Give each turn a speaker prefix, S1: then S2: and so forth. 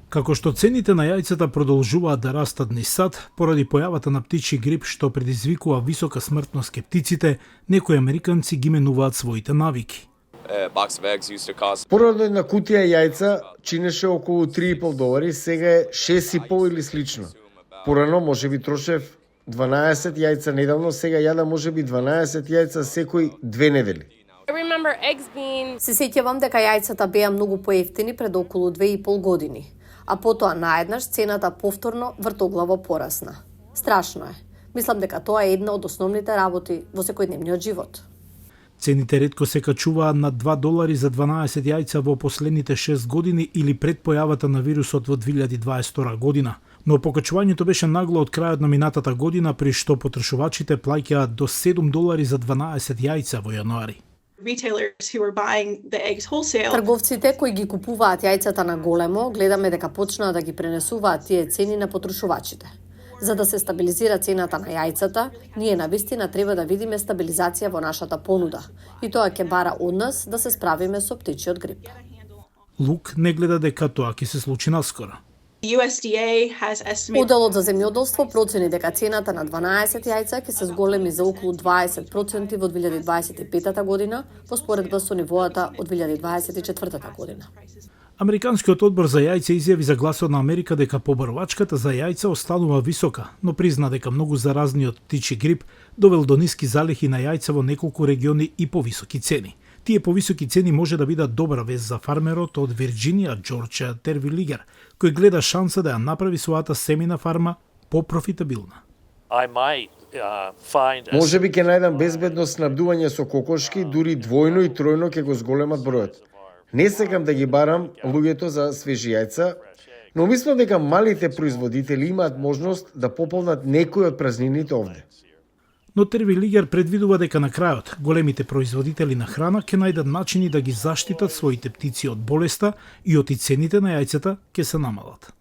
S1: Како што цените на јајцата продолжуваат да растат низ сад, поради појавата на птичи грип што предизвикува висока смртност кај птиците, некои американци ги менуваат своите навики.
S2: Породно една кутија јајца чинеше околу $3,5, сега е $6,5 или слично. Порано можеби трошев 12 јајца недавно, сега јада можеби 12 јајца секои 2 недели.
S3: Се сеќавам дека јајцата беа многу поевтини пред околу 2,5 години, а потоа наеднаш цената повторно вртоглаво порасна. Страшно е. Мислам дека тоа е една од основните работи во секојдневниот живот.
S1: Цените ретко се качуваат на $2 за 12 јајца во последните 6 години или пред појавата на вирусот во 2022 година. Но покачувањето беше нагло од крајот на минатата година, при што потрошувачите плаќаат до $7 за 12 јајца во јануари.
S3: Трговците кои ги купуваат јајцата на големо, гледаме дека почнаа да ги пренесуваат тие цени на потрошувачите. За да се стабилизира цената на јајцата, ние навистина треба да видиме стабилизација во нашата понуда. И тоа ќе бара од нас да се справиме со птичиот грип.
S1: Лук не гледа дека тоа ќе се случи наскоро.
S3: Оделот за земјоделство процени дека цената на 12 јајца ќе се зголеми за околу 20% во 2025 година, во споредба со нивоата од 2024 година.
S1: Американскиот одбор за јајца изјави за Гласот на Америка дека побарувачката за јајца останува висока, но призна дека многу заразниот птичи грип довел до ниски залихи на јајца во неколку региони и повисоки цени. Тие повисоки цени може да бидат добра вест за фармерот од Вирџинија, Џорџија Тервилигер, кој гледа шанса да ја направи својата семена фарма попрофитабилна.
S2: Можеби ќе најдам безбедно снабдување со кокошки, дури двојно и тројно ќе го зголемат бројот. Не сакам да ги барам луѓето за свежи јајца, но мислам дека малите производители имаат можност да пополнат некои од празнините овде.
S1: Но Тервилигер предвидува дека на крајот големите производители на храна ќе најдат начини да ги заштитат своите птици од болеста и оти цените на јајцата ќе се намалат.